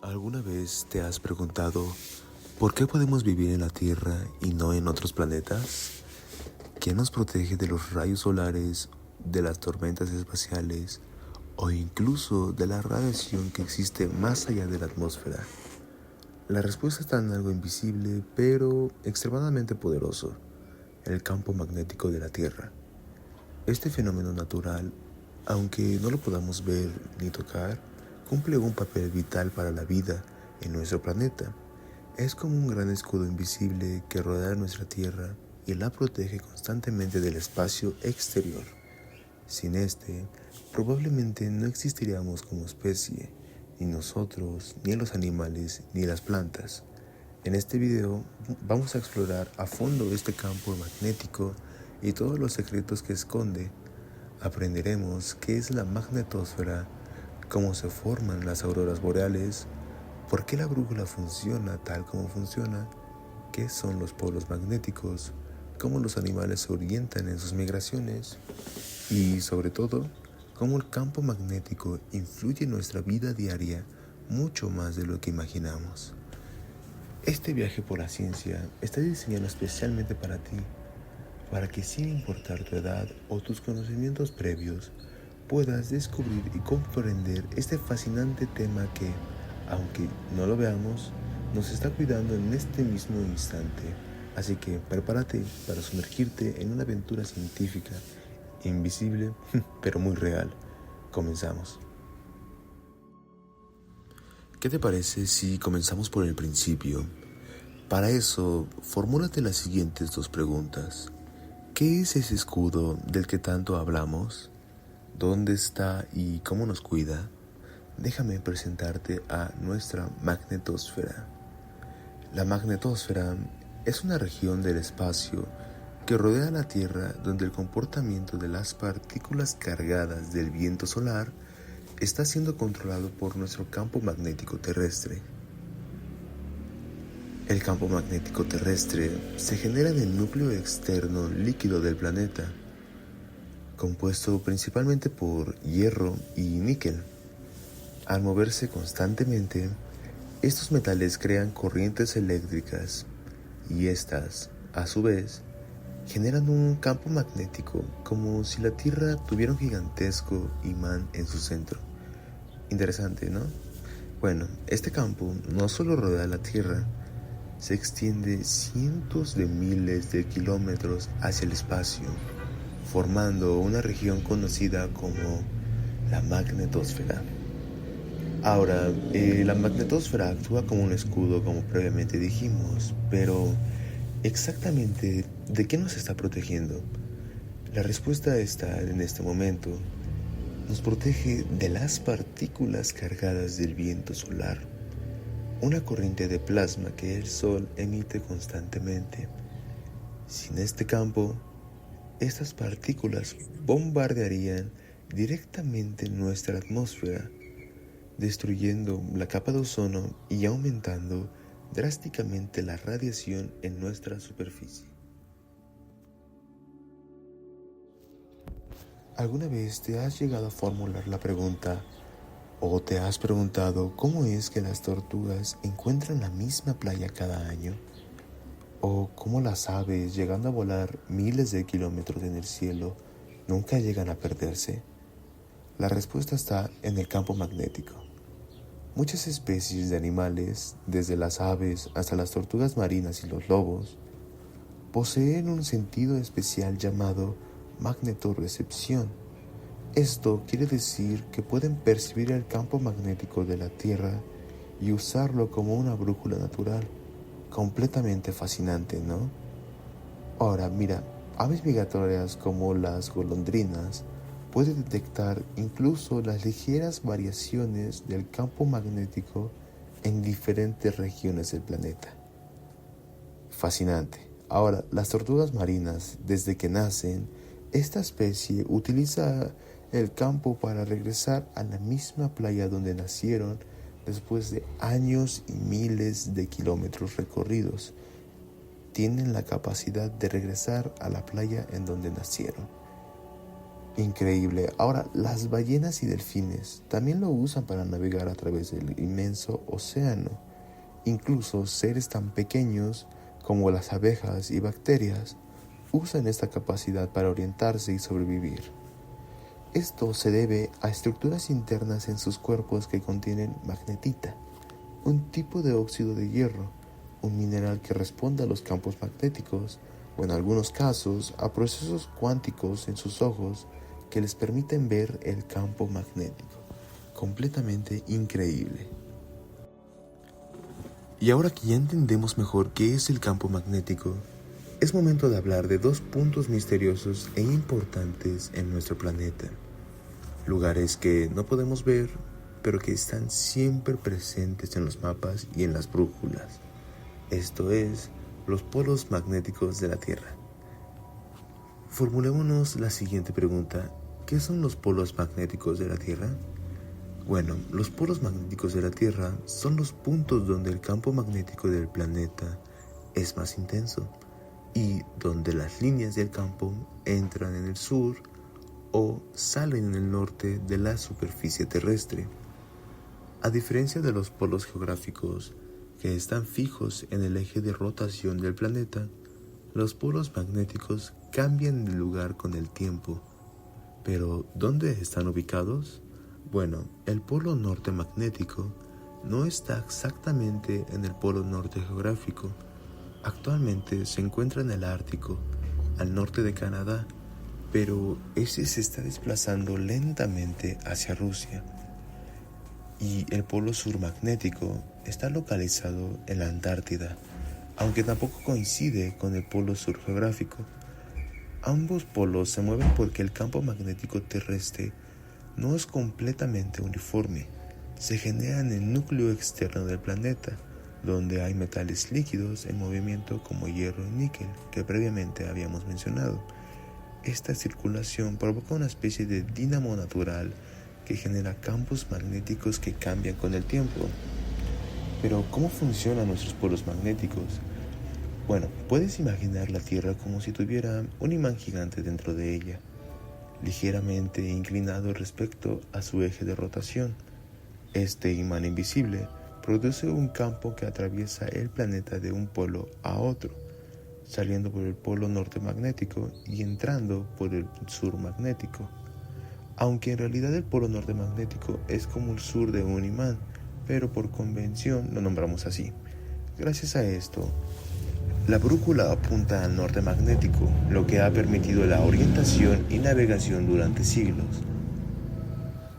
¿Alguna vez te has preguntado por qué podemos vivir en la Tierra y no en otros planetas? ¿Quién nos protege de los rayos solares, de las tormentas espaciales o incluso de la radiación que existe más allá de la atmósfera? La respuesta está en algo invisible pero extremadamente poderoso: el campo magnético de la Tierra. Este fenómeno natural, aunque no lo podamos ver ni tocar, cumple un papel vital para la vida en nuestro planeta. Es como un gran escudo invisible que rodea nuestra Tierra y la protege constantemente del espacio exterior. Sin este, probablemente no existiríamos como especie, ni nosotros, ni los animales, ni las plantas. En este video vamos a explorar a fondo este campo magnético y todos los secretos que esconde. Aprenderemos qué es la magnetosfera, cómo se forman las auroras boreales, por qué la brújula funciona tal como funciona, qué son los polos magnéticos, cómo los animales se orientan en sus migraciones y, sobre todo, cómo el campo magnético influye en nuestra vida diaria mucho más de lo que imaginamos. Este viaje por la ciencia está diseñado especialmente para ti, para que sin importar tu edad o tus conocimientos previos, puedas descubrir y comprender este fascinante tema que, aunque no lo veamos, nos está cuidando en este mismo instante. Así que prepárate para sumergirte en una aventura científica, invisible, pero muy real. Comenzamos. ¿Qué te parece si comenzamos por el principio? Para eso, formúlate las siguientes dos preguntas. ¿Qué es ese escudo del que tanto hablamos? ¿Dónde está y cómo nos cuida? Déjame presentarte a nuestra magnetosfera. La magnetosfera es una región del espacio que rodea la Tierra donde el comportamiento de las partículas cargadas del viento solar está siendo controlado por nuestro campo magnético terrestre. El campo magnético terrestre se genera en el núcleo externo líquido del planeta, compuesto principalmente por hierro y níquel. Al moverse constantemente, estos metales crean corrientes eléctricas y estas, a su vez, generan un campo magnético como si la Tierra tuviera un gigantesco imán en su centro. Interesante, ¿no? Bueno, este campo no solo rodea la Tierra, se extiende cientos de miles de kilómetros hacia el espacio, formando una región conocida como la magnetosfera. Ahora, la magnetosfera actúa como un escudo, como previamente dijimos, pero exactamente ¿de qué nos está protegiendo? La respuesta está en este momento. Nos protege de las partículas cargadas del viento solar, una corriente de plasma que el Sol emite constantemente. Sin este campo, estas partículas bombardearían directamente nuestra atmósfera, destruyendo la capa de ozono y aumentando drásticamente la radiación en nuestra superficie. ¿Alguna vez te has llegado a formular la pregunta o te has preguntado cómo es que las tortugas encuentran la misma playa cada año? ¿O cómo las aves, llegando a volar miles de kilómetros en el cielo, nunca llegan a perderse? La respuesta está en el campo magnético. Muchas especies de animales, desde las aves hasta las tortugas marinas y los lobos, poseen un sentido especial llamado magnetorrecepción. Esto quiere decir que pueden percibir el campo magnético de la Tierra y usarlo como una brújula natural. Completamente fascinante, ¿no? Ahora, mira, aves migratorias como las golondrinas pueden detectar incluso las ligeras variaciones del campo magnético en diferentes regiones del planeta. Fascinante. Ahora, las tortugas marinas, desde que nacen, esta especie utiliza el campo para regresar a la misma playa donde nacieron después de años y miles de kilómetros recorridos. Tienen la capacidad de regresar a la playa en donde nacieron. Increíble. Ahora, las ballenas y delfines también lo usan para navegar a través del inmenso océano. Incluso seres tan pequeños como las abejas y bacterias usan esta capacidad para orientarse y sobrevivir. Esto se debe a estructuras internas en sus cuerpos que contienen magnetita, un tipo de óxido de hierro, un mineral que responde a los campos magnéticos o en algunos casos a procesos cuánticos en sus ojos que les permiten ver el campo magnético. Completamente increíble. Y ahora que ya entendemos mejor qué es el campo magnético, es momento de hablar de dos puntos misteriosos e importantes en nuestro planeta. Lugares que no podemos ver, pero que están siempre presentes en los mapas y en las brújulas. Esto es, los polos magnéticos de la Tierra. Formulémonos la siguiente pregunta. ¿Qué son los polos magnéticos de la Tierra? Bueno, los polos magnéticos de la Tierra son los puntos donde el campo magnético del planeta es más intenso y donde las líneas del campo entran en el sur o salen en el norte de la superficie terrestre. A diferencia de los polos geográficos que están fijos en el eje de rotación del planeta, los polos magnéticos cambian de lugar con el tiempo. Pero, ¿dónde están ubicados? Bueno, el polo norte magnético no está exactamente en el polo norte geográfico. Actualmente se encuentra en el Ártico, al norte de Canadá, pero ese se está desplazando lentamente hacia Rusia. Y el polo sur magnético está localizado en la Antártida, aunque tampoco coincide con el polo sur geográfico. Ambos polos se mueven porque el campo magnético terrestre no es completamente uniforme. Se genera en el núcleo externo del planeta, donde hay metales líquidos en movimiento como hierro y níquel, que previamente habíamos mencionado. Esta circulación provoca una especie de dínamo natural que genera campos magnéticos que cambian con el tiempo. Pero, ¿cómo funcionan nuestros polos magnéticos? Bueno, puedes imaginar la Tierra como si tuviera un imán gigante dentro de ella, ligeramente inclinado respecto a su eje de rotación. Este imán invisible produce un campo que atraviesa el planeta de un polo a otro, saliendo por el polo norte magnético y entrando por el sur magnético. Aunque en realidad el polo norte magnético es como el sur de un imán, pero por convención lo nombramos así. Gracias a esto, la brújula apunta al norte magnético, lo que ha permitido la orientación y navegación durante siglos.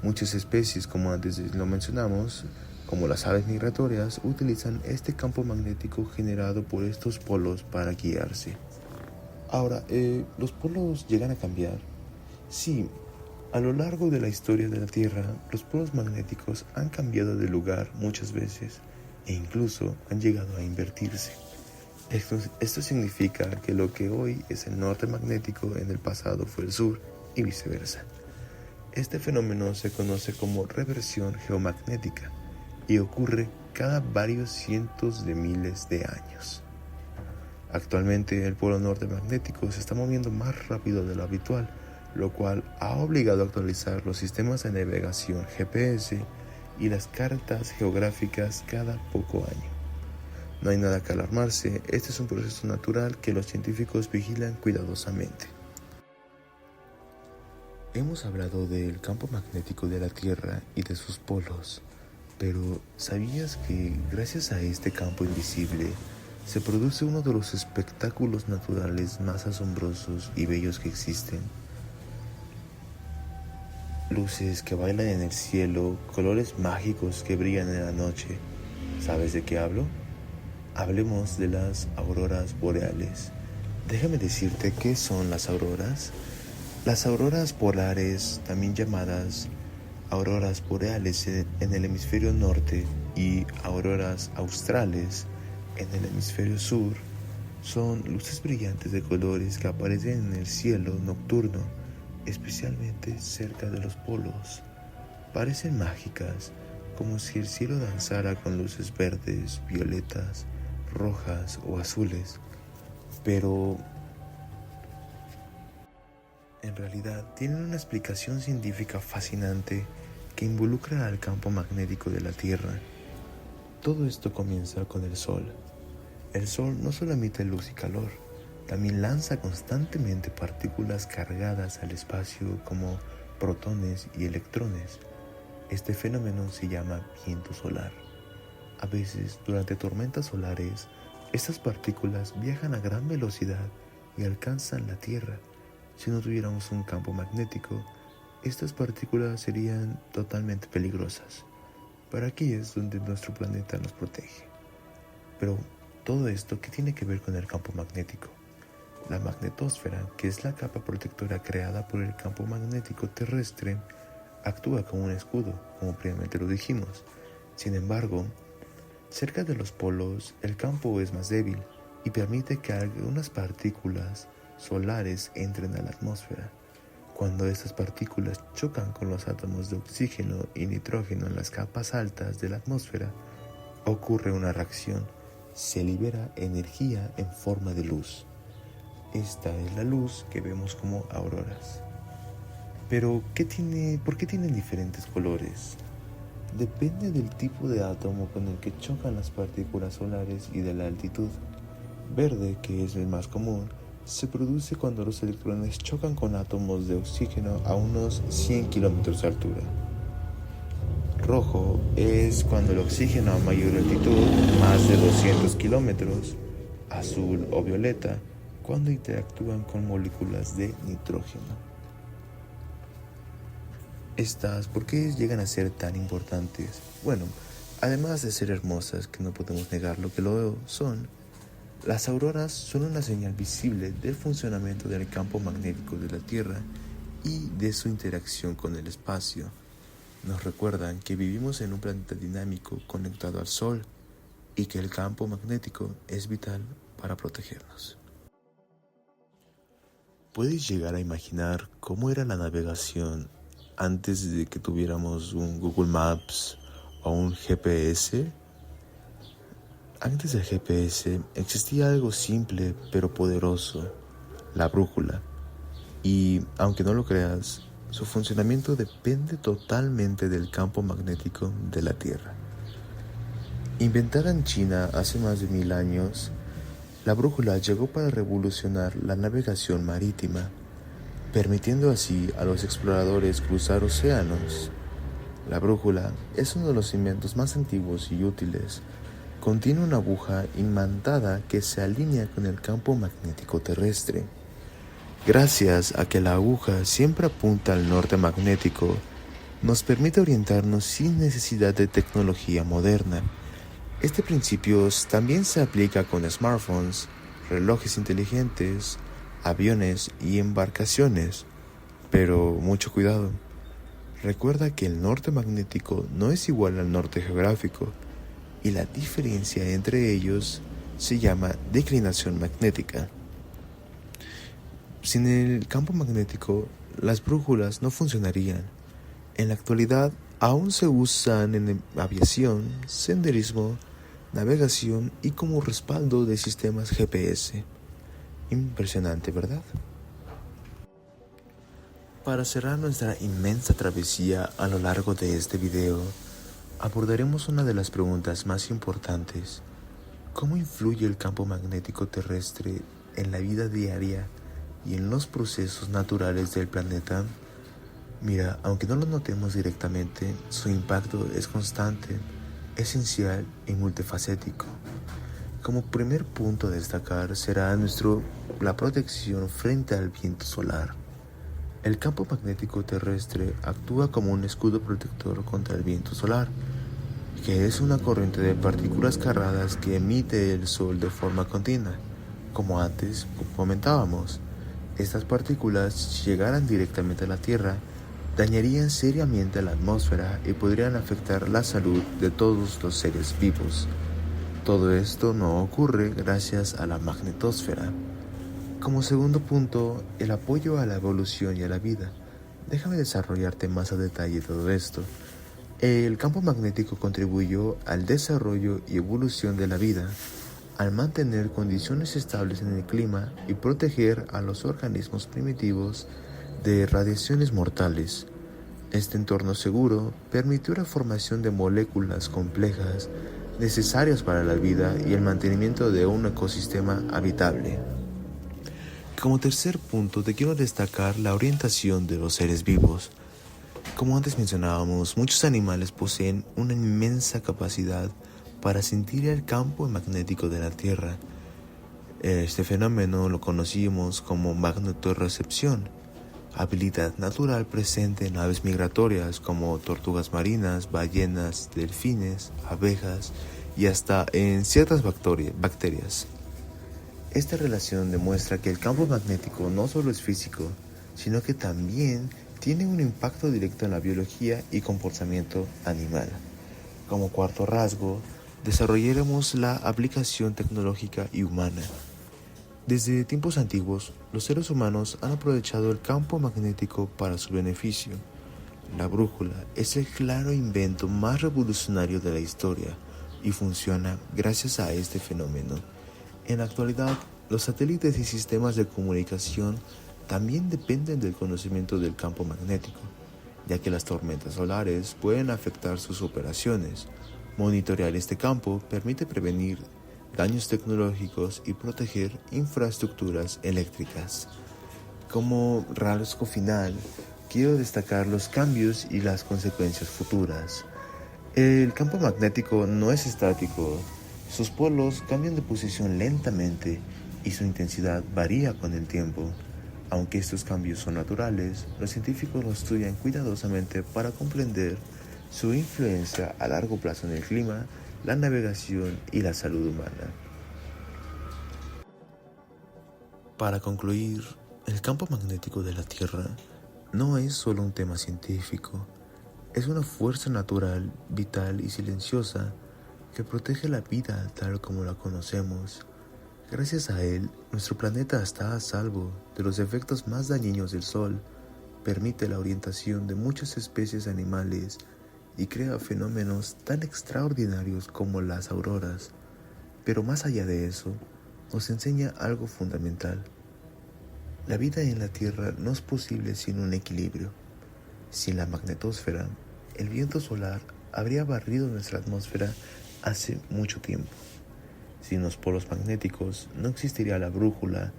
Muchas especies, como antes lo mencionamos, como las aves migratorias, utilizan este campo magnético generado por estos polos para guiarse. Ahora, ¿los polos llegan a cambiar? Sí, a lo largo de la historia de la Tierra, los polos magnéticos han cambiado de lugar muchas veces e incluso han llegado a invertirse. Esto significa que lo que hoy es el norte magnético en el pasado fue el sur y viceversa. Este fenómeno se conoce como reversión geomagnética y ocurre cada varios cientos de miles de años. Actualmente el polo norte magnético se está moviendo más rápido de lo habitual, lo cual ha obligado a actualizar los sistemas de navegación GPS y las cartas geográficas cada poco año. No hay nada que alarmarse, este es un proceso natural que los científicos vigilan cuidadosamente. Hemos hablado del campo magnético de la Tierra y de sus polos, pero ¿sabías que gracias a este campo invisible se produce uno de los espectáculos naturales más asombrosos y bellos que existen? Luces que bailan en el cielo, colores mágicos que brillan en la noche. ¿Sabes de qué hablo? Hablemos de las auroras boreales. Déjame decirte qué son las auroras. Las auroras polares, también llamadas auroras boreales en el hemisferio norte y auroras australes en el hemisferio sur, son luces brillantes de colores que aparecen en el cielo nocturno, especialmente cerca de los polos. Parecen mágicas, como si el cielo danzara con luces verdes, violetas, rojas o azules. Pero En realidad, tienen una explicación científica fascinante que involucra al campo magnético de la Tierra. Todo esto comienza con el Sol. El Sol no solo emite luz y calor, también lanza constantemente partículas cargadas al espacio como protones y electrones. Este fenómeno se llama viento solar. A veces, durante tormentas solares, estas partículas viajan a gran velocidad y alcanzan la Tierra. Si no tuviéramos un campo magnético, estas partículas serían totalmente peligrosas. Pero aquí es donde nuestro planeta nos protege. Pero todo esto, ¿qué tiene que ver con el campo magnético? La magnetosfera, que es la capa protectora creada por el campo magnético terrestre, actúa como un escudo, como previamente lo dijimos. Sin embargo, cerca de los polos, el campo es más débil y permite que algunas partículas solares entren a la atmósfera. Cuando estas partículas chocan con los átomos de oxígeno y nitrógeno en las capas altas de la atmósfera, ocurre una reacción. Se libera energía en forma de luz. Esta es la luz que vemos como auroras. Pero, ¿por qué tienen diferentes colores? Depende del tipo de átomo con el que chocan las partículas solares y de la altitud. Verde, que es el más común, se produce cuando los electrones chocan con átomos de oxígeno a unos 100 kilómetros de altura. Rojo es cuando el oxígeno a mayor altitud, más de 200 kilómetros. Azul o violeta, cuando interactúan con moléculas de nitrógeno. ¿Por qué llegan a ser tan importantes? Bueno, además de ser hermosas, que no podemos negar lo que lo son, las auroras son una señal visible del funcionamiento del campo magnético de la Tierra y de su interacción con el espacio. Nos recuerdan que vivimos en un planeta dinámico conectado al Sol y que el campo magnético es vital para protegernos. ¿Puedes llegar a imaginar cómo era la navegación antes de que tuviéramos un Google Maps o un GPS? Antes del GPS existía algo simple pero poderoso, la brújula. Y aunque no lo creas, su funcionamiento depende totalmente del campo magnético de la Tierra. Inventada en China hace más de 1000 años, la brújula llegó para revolucionar la navegación marítima, permitiendo así a los exploradores cruzar océanos. La brújula es uno de los inventos más antiguos y útiles. Contiene una aguja imantada que se alinea con el campo magnético terrestre. Gracias a que la aguja siempre apunta al norte magnético, nos permite orientarnos sin necesidad de tecnología moderna. Este principio también se aplica con smartphones, relojes inteligentes, aviones y embarcaciones. Pero mucho cuidado. Recuerda que el norte magnético no es igual al norte geográfico, y la diferencia entre ellos se llama declinación magnética. Sin el campo magnético, las brújulas no funcionarían. En la actualidad, aún se usan en aviación, senderismo, navegación y como respaldo de sistemas GPS. Impresionante, ¿verdad? Para cerrar nuestra inmensa travesía a lo largo de este video, abordaremos una de las preguntas más importantes. ¿Cómo influye el campo magnético terrestre en la vida diaria y en los procesos naturales del planeta? Mira, aunque no lo notemos directamente, su impacto es constante, esencial y multifacético. Como primer punto a destacar será la protección frente al viento solar. El campo magnético terrestre actúa como un escudo protector contra el viento solar, que es una corriente de partículas cargadas que emite el Sol de forma continua. Como antes comentábamos, estas partículas, si llegaran directamente a la Tierra, dañarían seriamente a la atmósfera y podrían afectar la salud de todos los seres vivos. Todo esto no ocurre gracias a la magnetosfera. Como segundo punto, el apoyo a la evolución y a la vida. Déjame desarrollarte más a detalle todo esto. El campo magnético contribuyó al desarrollo y evolución de la vida, al mantener condiciones estables en el clima y proteger a los organismos primitivos de radiaciones mortales. Este entorno seguro permitió la formación de moléculas complejas necesarias para la vida y el mantenimiento de un ecosistema habitable. Como tercer punto, te quiero destacar la orientación de los seres vivos. Como antes mencionábamos, muchos animales poseen una inmensa capacidad para sentir el campo magnético de la Tierra. Este fenómeno lo conocimos como magnetorrecepción, habilidad natural presente en aves migratorias como tortugas marinas, ballenas, delfines, abejas y hasta en ciertas bacterias. Esta relación demuestra que el campo magnético no solo es físico, sino que también tiene un impacto directo en la biología y comportamiento animal. Como cuarto rasgo, desarrollaremos la aplicación tecnológica y humana. Desde tiempos antiguos, los seres humanos han aprovechado el campo magnético para su beneficio. La brújula es el claro invento más revolucionario de la historia y funciona gracias a este fenómeno. En la actualidad, los satélites y sistemas de comunicación también dependen del conocimiento del campo magnético, ya que las tormentas solares pueden afectar sus operaciones. Monitorear este campo permite prevenir daños tecnológicos y proteger infraestructuras eléctricas. Como rasgo final, quiero destacar los cambios y las consecuencias futuras. El campo magnético no es estático. Sus polos cambian de posición lentamente y su intensidad varía con el tiempo. Aunque estos cambios son naturales, los científicos los estudian cuidadosamente para comprender su influencia a largo plazo en el clima, la navegación y la salud humana. Para concluir, el campo magnético de la Tierra no es solo un tema científico, es una fuerza natural, vital y silenciosa que protege la vida tal como la conocemos. Gracias a él, nuestro planeta está a salvo de los efectos más dañinos del Sol, permite la orientación de muchas especies animales y crea fenómenos tan extraordinarios como las auroras. Pero más allá de eso, nos enseña algo fundamental. La vida en la Tierra no es posible sin un equilibrio. Sin la magnetosfera, el viento solar habría barrido nuestra atmósfera hace mucho tiempo. Sin los polos magnéticos no existiría la brújula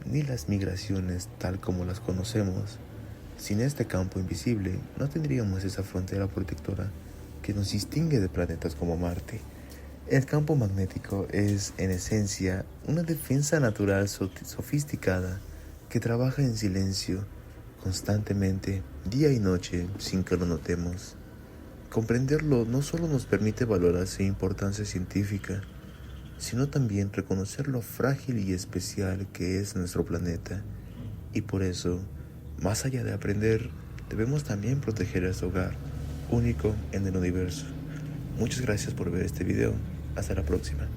ni las migraciones tal como las conocemos. Sin este campo invisible no tendríamos esa frontera protectora que nos distingue de planetas como Marte. El campo magnético es, en esencia, una defensa natural sofisticada que trabaja en silencio, constantemente, día y noche, sin que lo notemos. Comprenderlo no solo nos permite valorar su importancia científica, sino también reconocer lo frágil y especial que es nuestro planeta. Y por eso, más allá de aprender, debemos también proteger este hogar, único en el universo. Muchas gracias por ver este video. Hasta la próxima.